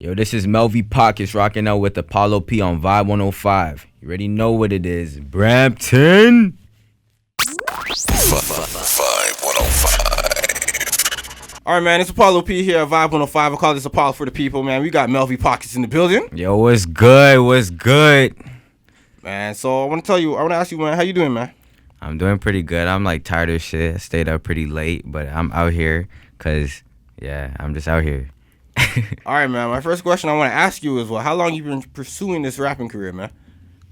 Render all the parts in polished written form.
Yo, this is Melvy Pockets rocking out with Apollo P on Vibe 105. You already know what it is. Brampton! Vibe 105. All right, man, it's Apollo P here at Vibe 105. I call this Apollo for the people, man. We got Melvy Pockets in the building. Yo, what's good? What's good? Man, so I want to ask you, man, how you doing, man? I'm doing pretty good. I'm like tired of shit. I stayed up pretty late, but I'm out here because, I'm just out here. All right, man, my first question I want to ask you is, how long you been pursuing this rapping career, man?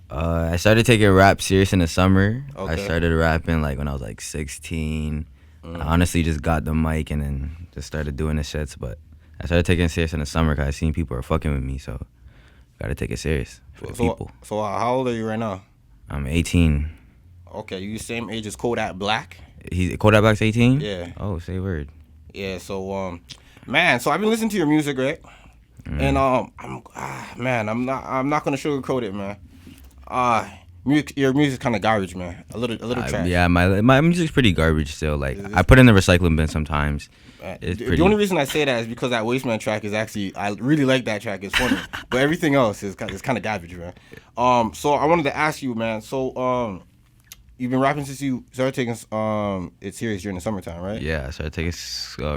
I started taking rap serious in the summer. Okay. I started rapping like when I was like 16. I honestly just got the mic and then just started doing the shits, but I started taking it serious in the summer because I seen people are fucking with me, so gotta take it serious for the people. So how old are you right now? I'm 18. Okay, you the same age as Kodak Black? Kodak Black's 18? Yeah. Oh, say word. Yeah, so man, so I've been listening to your music, right? And I'm not gonna sugarcoat it, man. Your music's kind of garbage, man. A little trash. Yeah, my music's pretty garbage still. Like I put it in the recycling bin sometimes. The only reason I say that is because that Wasteman track is actually, I really like that track. It's funny, but everything else is kind of garbage, man. So I wanted to ask you, man. So you've been rapping since you started taking it serious during the summertime, right? Yeah, I started taking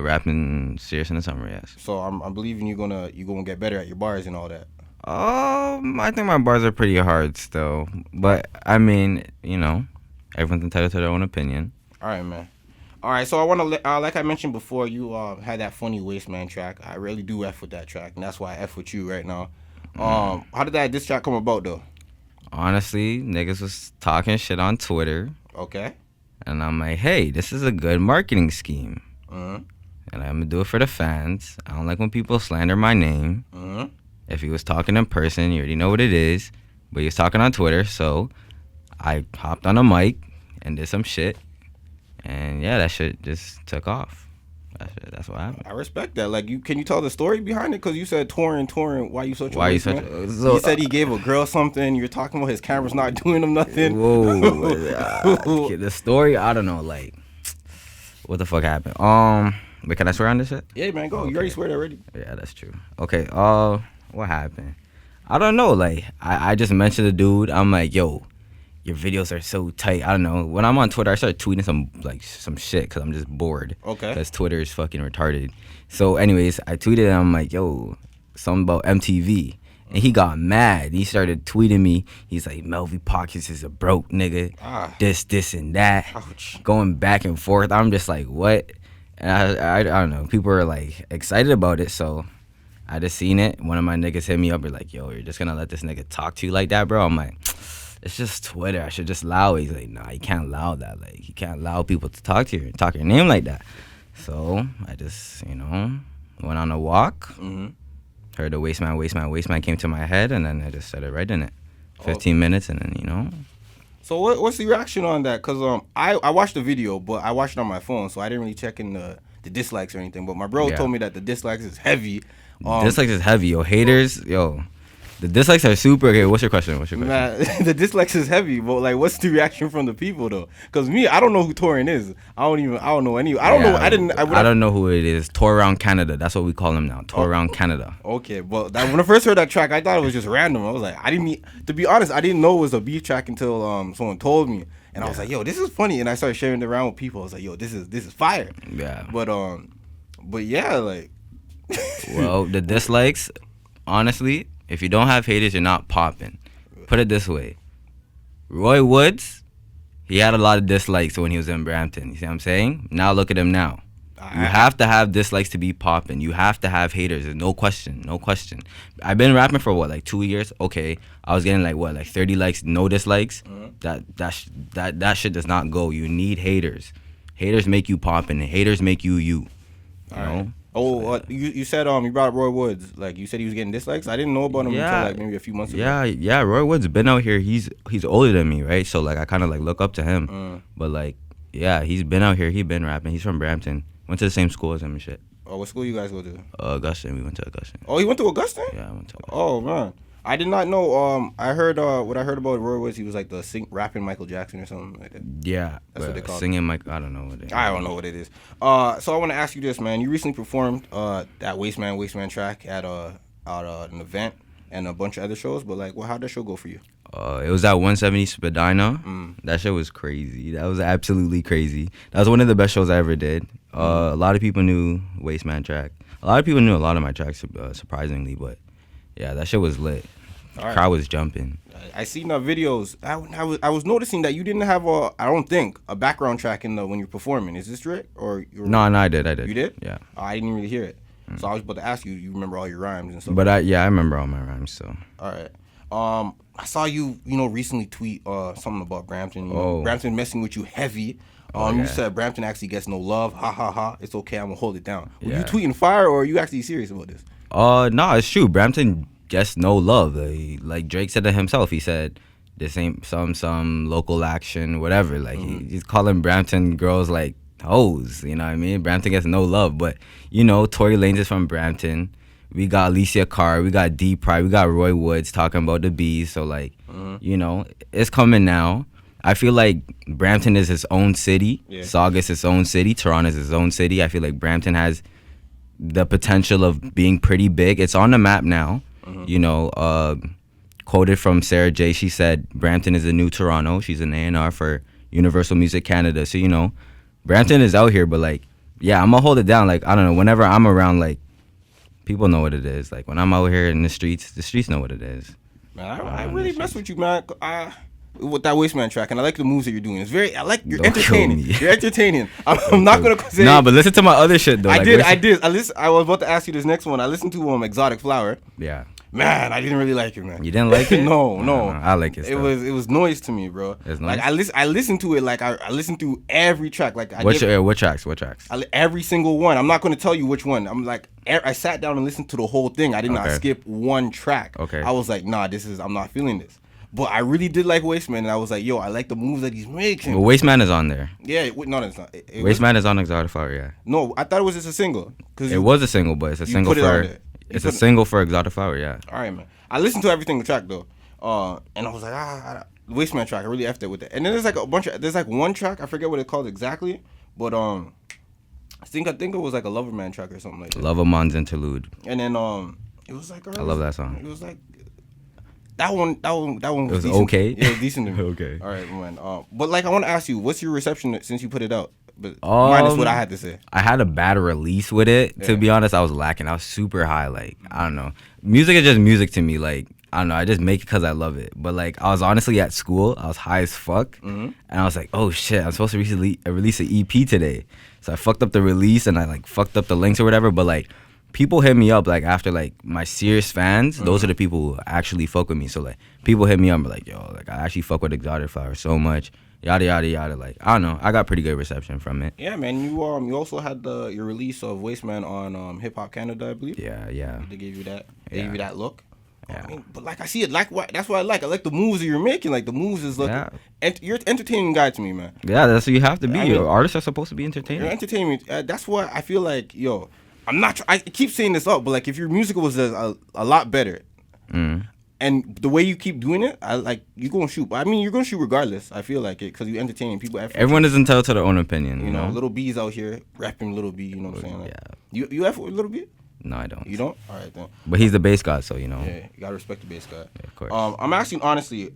rapping serious in the summer. Yes. So I'm believing you're gonna get better at your bars and all that. I think my bars are pretty hard still, but I mean, everyone's entitled to their own opinion. All right, man. All right, so I want to, like I mentioned before, you had that funny Wasteman track. I really do F with that track, and that's why I F with you right now. How did that diss track come about, though? Honestly, niggas was talking shit on Twitter. Okay. And I'm like, hey, this is a good marketing scheme. Mm-hmm. And I'm going to do it for the fans. I don't like when people slander my name. Mm-hmm. If he was talking in person, you already know what it is. But he was talking on Twitter, so I hopped on a mic and did some shit. And yeah, that shit just took off. That's what happened. I respect that. Like, can you tell the story behind it? Because you said touring. Why you such a Why you waste, such? man? So, He said he gave a girl something. You're talking about his camera's not doing him nothing. Whoa, the story. I don't know. Like, what the fuck happened? Wait, can I swear on this shit? Yeah, man, go. Okay. You already swear already. Yeah, that's true. Okay. What happened? I don't know. Like, I just mentioned the dude. I'm like, yo, your videos are so tight. I don't know. When I'm on Twitter, I start tweeting some shit because I'm just bored. Okay. Because Twitter is fucking retarded. So, anyways, I tweeted and I'm like, yo, something about MTV. And he got mad. He started tweeting me. He's like, Melvy Pockets is a broke nigga. This, and that. Ouch. Going back and forth. I'm just like, what? And I don't know. People are like excited about it. So I just seen it. One of my niggas hit me up. They're like, yo, you're just going to let this nigga talk to you like that, bro? I'm like, it's just Twitter. I should just allow it. He's like, nah, you can't allow that. Like, you can't allow people to talk to you and talk your name like that. So I just, went on a walk. Mm-hmm. Heard the Wasteman came to my head, and then I just started writing it. 15 minutes, and then, So what's the reaction on that? Because I watched the video, but I watched it on my phone, so I didn't really check in the dislikes or anything. But my bro told me that the dislikes is heavy. Dislikes is heavy, yo. Haters, yo. The dislikes are super. Okay, what's your question? Man, the dislikes is heavy, but like, what's the reaction from the people though? Because me, I don't know who Torin is. I don't know any. I don't know. I don't know who it is. Tour around Canada. That's what we call him now. Tour around Canada. Okay, but when I first heard that track, I thought it was just random. I was like, to be honest, I didn't know it was a beef track until someone told me, and I was like, yo, this is funny, and I started sharing it around with people. I was like, yo, this is fire. Yeah. But yeah, like. Well, the dislikes, honestly. If you don't have haters, you're not popping. Put it this way. Roy Woods, he had a lot of dislikes when he was in Brampton. You see what I'm saying? Now look at him now. You have to have dislikes to be popping. You have to have haters. There's no question. I've been rapping for what, like 2 years? Okay. I was getting like 30 likes, no dislikes. That shit does not go. You need haters. Haters make you popping. Haters make you. You know? Oh, you said you brought up Roy Woods. Like, you said he was getting dislikes. I didn't know about him until like maybe a few months ago. Yeah. Roy Woods been out here. He's older than me, right? So like I kind of like look up to him. But like, yeah, he's been out here. He been rapping. He's from Brampton. Went to the same school as him and shit. Oh, what school you guys go to? Augustine. We went to Augustine. Oh, he went to Augustine? Yeah, I went to Augustine. Oh man, I did not know. I heard what I heard about Roy was he was like the rapping Michael Jackson or something like that. Yeah, that's what they call singing Mike. I don't know what it is. I don't know what it is. So I want to ask you this, man. You recently performed that Wasteman track at at an event and a bunch of other shows. But like, how'd that show go for you? It was at 170 Spadina. Mm. That show was crazy. That was absolutely crazy. That was one of the best shows I ever did. A lot of people knew Wasteman track. A lot of people knew a lot of my tracks, surprisingly. But yeah, that show was lit. All Crowd was jumping. I seen the videos. I was noticing that you didn't have I don't think a background track in the when you're performing. Is this right? Or No, I did. You did? Yeah. I didn't really hear it. So I was about to ask you. You remember all your rhymes and stuff? But I remember all my rhymes. So. All right. I saw you recently tweet something about Brampton. Brampton messing with you heavy. You said Brampton actually gets no love. Ha ha ha. It's okay. I'm gonna hold it down. Were you tweeting fire or are you actually serious about this? No, it's true. Brampton gets no love. Like Drake said it himself. He said this ain't some local action, whatever. Like he's calling Brampton girls like hoes. You know what I mean? Brampton gets no love. But Tory Lanez is from Brampton. We got Alicia Carr, we got D Pride, we got Roy Woods talking about the bees. So like, it's coming now. I feel like Brampton is its own city. Yeah. Saugus is its own city. Toronto is its own city. I feel like Brampton has the potential of being pretty big. It's on the map now. Quoted from Sarah J. She said, Brampton is the new Toronto. She's an A&R for Universal Music Canada. So, Brampton is out here. But like, yeah, I'm going to hold it down. Like, I don't know. Whenever I'm around, like, people know what it is. Like, when I'm out here in the streets know what it is. Man, I really mess with you, man. With that Wasteman track, and I like the moves that you're doing. You're entertaining. You're entertaining. I'm not gonna say. Nah, but listen to my other shit though. I did. I was about to ask you this next one. I listened to Exotic Flower. Yeah. Man, I didn't really like it, man. You didn't like it? No. I like it. It was noise to me, bro. It's noise? Like I listened to it. Like I listened to every track. Like what tracks? Every single one. I'm not gonna tell you which one. I'm like I sat down and listened to the whole thing. I did not skip one track. Okay. I was like, nah, I'm not feeling this. But I really did like Wasteman, and I was like, yo, I like the moves that he's making. Well, Wasteman is on there. Yeah, no, it's not. Wasteman is on Exotic Flower, yeah. No, I thought it was just a single. It was a single, but it's a single for... It's a single for Exotic Flower, yeah. All right, man. I listened to everything the track, though. And I was like, Wasteman track, I really effed it with it. And then there's like one track, I forget what it's called exactly, but I think it was like a Loverman track or something like that. Loverman's Interlude. And then it was like... I love that song. It was like... That one was decent. Okay. Yeah, it was decent to me. Okay. All right, man. But like, I want to ask you, what's your reception since you put it out? But minus what I had to say. I had a bad release with it. Yeah. To be honest, I was lacking. I was super high. Like, I don't know. Music is just music to me. Like, I don't know. I just make it because I love it. But like, I was honestly at school. I was high as fuck, and I was like, oh shit, I'm supposed to release an EP today. So I fucked up the release and I like fucked up the links or whatever. But like, people hit me up like after like my serious fans. Those are the people who actually fuck with me. So like, people hit me up and be like, yo, like I actually fuck with Exotic Flower so much. Yada yada yada. Like, I don't know. I got pretty good reception from it. Yeah, man. You also had your release of Wasteman on Hip Hop Canada, I believe. Yeah. They gave you that. They gave you that look. Yeah. I mean, but like I see it, that's what I like. I like the moves that you're making. Like the moves is like, you're an entertaining guy to me, man. Yeah, that's what you have to be. Artists are supposed to be entertaining. You're entertaining. That's why I feel like, yo, I keep saying this up, but like if your music was a lot better, and the way you keep doing it, you're gonna shoot. I mean, you're gonna shoot regardless. I feel like it because you're entertaining people. Everyone is entitled to their own opinion. You know, Little B's out here rapping Little B. You know what I'm saying? Like, you F with Little B? No, I don't. You don't? All right then. But he's the bass god, so you know. Yeah, you gotta respect the bass god. Yeah, of course. I'm asking honestly,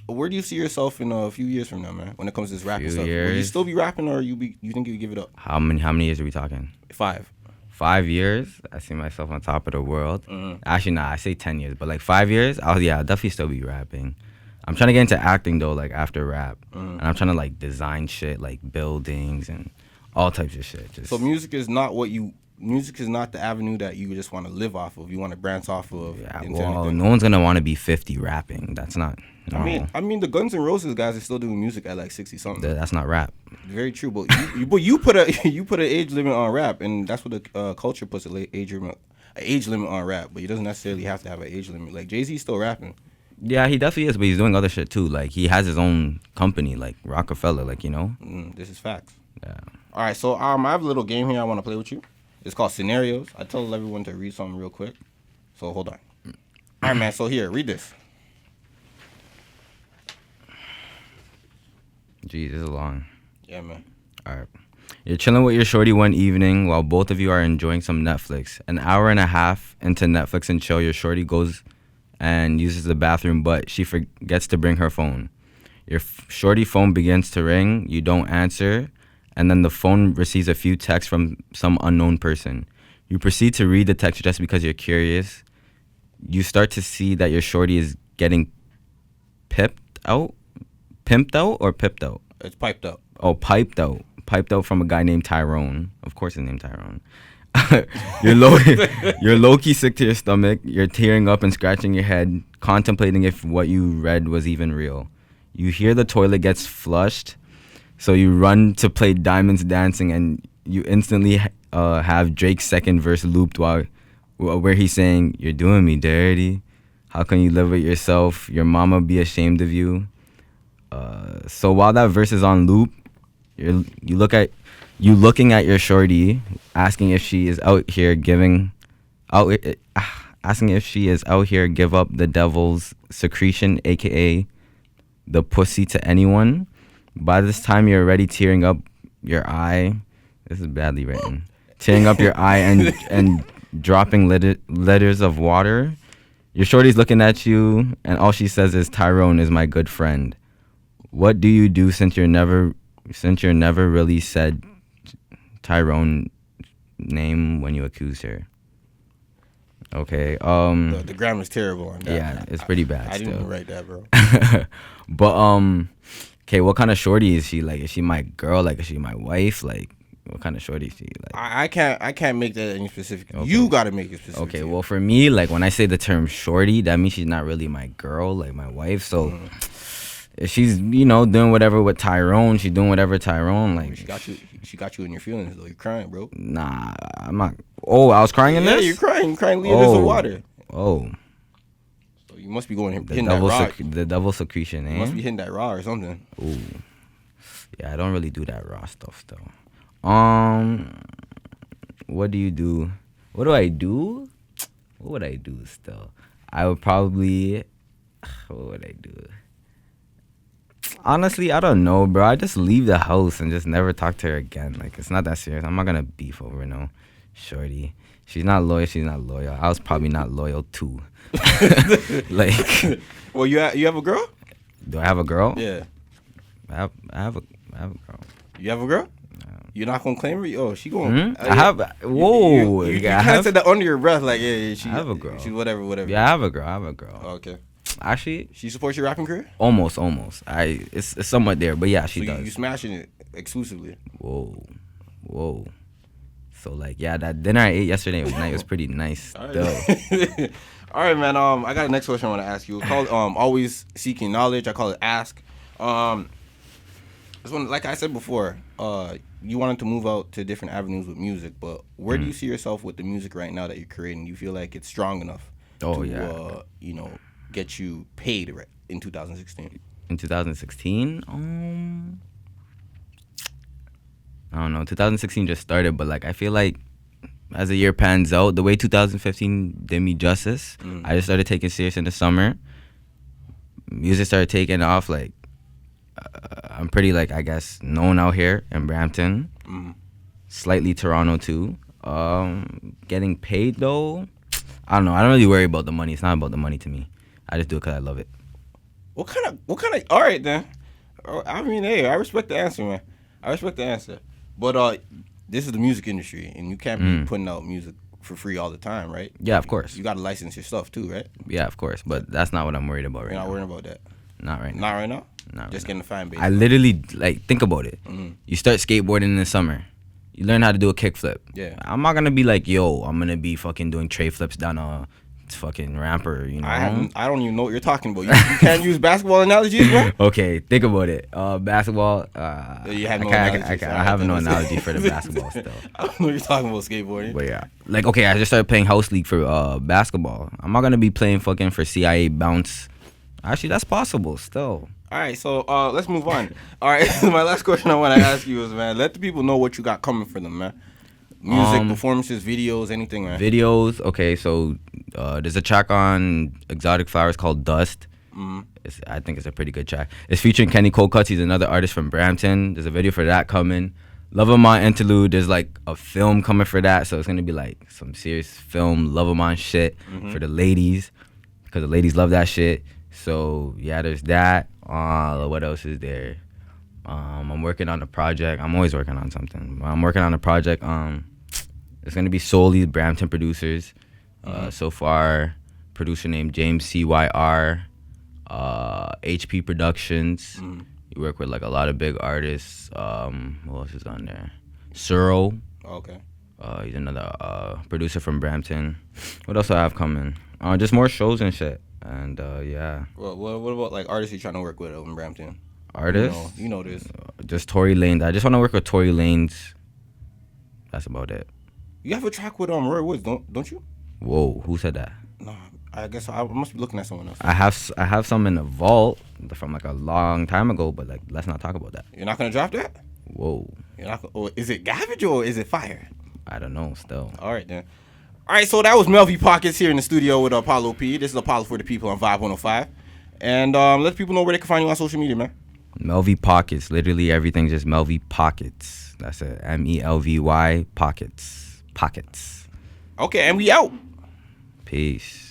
where do you see yourself in a few years from now, man? When it comes to this rapping stuff, will you still be rapping, or you think you give it up? How many years are we talking? 5. 5 years, I see myself on top of the world. Actually, nah, I say 10 years, but like 5 years, I'll definitely still be rapping. I'm trying to get into acting though, like after rap, and I'm trying to like design shit, like buildings and all types of shit. So music is not the avenue that you just want to live off of. You want to branch off of. Yeah, well, no one's gonna want to be 50 rapping. That's not. No. I mean, the Guns N' Roses guys are still doing music at like 60 something. That's not rap. Very true, but you put an age limit on rap, and that's what the culture puts an age limit on rap. But he doesn't necessarily have to have an age limit. Like Jay-Z's still rapping. Yeah, he definitely is, but he's doing other shit too. Like he has his own company, like Rockefeller. Like this is facts. Yeah. All right, so I have a little game here I want to play with you. It's called Scenarios. I tell everyone to read something real quick. So hold on. All right, man. So here, read this. Jeez, this is long. Yeah, man. All right. You're chilling with your shorty one evening while both of you are enjoying some Netflix. An hour and a half into Netflix and chill, your shorty goes and uses the bathroom, but she forgets to bring her phone. Your shorty phone begins to ring. You don't answer, and then the phone receives a few texts from some unknown person. You proceed to read the text just because you're curious. You start to see that your shorty is getting pimped out or pipped out? It's piped up. Oh, piped out from a guy named Tyrone. Of course his name Tyrone. You're low-key sick to your stomach. You're tearing up and scratching your head, contemplating if what you read was even real. You hear the toilet gets flushed, so you run to play Diamonds Dancing, and you instantly have Drake's second verse looped where he's saying, "You're doing me dirty. How can you live with yourself? Your mama be ashamed of you." So while that verse is on loop, you looking at your shorty, asking if she is out here give up the devil's secretion, aka the pussy, to anyone. By this time, you're already tearing up your eye. This is badly written. Tearing up your eye and dropping letters of water. Your shorty's looking at you, and all she says is, "Tyrone is my good friend." What do you do since you're never really said Tyrone name when you accused her? Okay. The grammar's terrible on that. Yeah, it's pretty bad. I didn't even write that, bro. But okay, what kind of shorty is she? Like, is she my girl? Like, is she my wife? Like, what kind of shorty is she? Like, I can't make that any specific. Okay. You gotta make it specific. Okay, well, for me, like, when I say the term shorty, that means she's not really my girl, like my wife. So if she's, doing whatever with Tyrone, she's doing whatever Tyrone. Like, she got you in your feelings though. You're crying, bro. Nah, I'm not. Oh, I was crying in this? Yeah, you're crying. You're crying liters of water. Oh. So you must be hitting that raw. The double secretion, eh? You must be hitting that raw or something. Ooh. Yeah, I don't really do that raw stuff, though. What do you do? What do I do? What would I do still? I would probably... What would I do? Honestly, I don't know, bro. I just leave the house and just never talk to her again. Like, it's not that serious. I'm not gonna beef over no shorty. She's not loyal. I was probably not loyal too. Like, well, you have a girl? Do I have a girl? Yeah. I have a girl. You have a girl? You're not gonna claim her? Oh, she going. I have. Whoa. You kind of said that under your breath, like, yeah, she. I have a girl. She's whatever. Yeah, I have a girl. Oh, okay. Actually, she supports your rapping career? Almost. It's somewhat there, but yeah, she does. You smashing it exclusively. Whoa. So like, yeah, that dinner I ate yesterday was pretty nice. All right. All right, man. I got a next question I want to ask you. It's called always seeking knowledge. I call it ask. This one, like I said before, you wanted to move out to different avenues with music, but where do you see yourself with the music right now that you're creating? Do you feel like it's strong enough to get you paid in 2016? In 2016, I don't know. 2016 just started, but like I feel like as the year pans out, the way 2015 did me justice, I just started taking serious in the summer. Music started taking off. Like I'm pretty, like, I guess, known out here in Brampton, slightly Toronto too. Getting paid though, I don't know. I don't really worry about the money. It's not about the money to me. I just do it because I love it. What kind of? All right then. I mean, hey, I respect the answer, man. I respect the answer. But this is the music industry, and you can't be putting out music for free all the time, right? Yeah, of course. You got to license your stuff too, right? Yeah, of course. But that's not what I'm worried about right now. You're not worrying about that? Not right now. Not right now? Not Just right getting the fan base. I literally, like, think about it. You start skateboarding in the summer. You learn how to do a kickflip. Yeah. I'm not going to be like, yo, I'm going to be fucking doing tray flips down a fucking ramper, you know? I don't even know what you're talking about. You can't use basketball analogies, bro? Okay, think about it. Basketball, you have no analogy. I have no analogy for the basketball still. I don't know what you're talking about, skateboarding. But yeah. Like, okay, I just started playing House League for basketball. I'm not going to be playing fucking for CIA bounce. Actually, that's possible still. All right, so let's move on. All right, my last question I want to ask you is, man, let the people know what you got coming for them, man. Music, performances, videos, anything, man. Videos, okay, so there's a track on Exotic Flowers called Dust. I think it's a pretty good track. It's featuring Kenny Cold Cuts. He's another artist from Brampton. There's a video for that coming. Love of Mine interlude. There's like a film coming for that, so it's gonna be like some serious film Love of Mine shit for the ladies, because the ladies love that shit. So yeah, there's that. What else is there? I'm working on a project. I'm always working on something. I'm working on a project. It's gonna be solely Brampton producers. So far, producer named James CYR, HP Productions. You work with like a lot of big artists. Who else is on there? Suro. Okay. He's another producer from Brampton. What else do I have coming? Just more shows and shit. And yeah. Well, what about like artists you trying to work with over in Brampton? Artists? You know this. Just Tory Lanez. I just want to work with Tory Lanez. That's about it. You have a track with Roy Woods, don't you? Whoa, who said that? No, I guess I must be looking at someone else. I have some in the vault from like a long time ago, but like let's not talk about that. You're not gonna drop that? Whoa. You're not. Or is it garbage or is it fire? I don't know. Still. All right then. All right, so that was Melvy Pockets here in the studio with Apollo P. This is Apollo for the people on Vibe 105, and let people know where they can find you on social media, man. Melvy Pockets. Literally everything's just Melvy Pockets. That's it. MELVY Pockets. Pockets. Okay, and we out. Peace.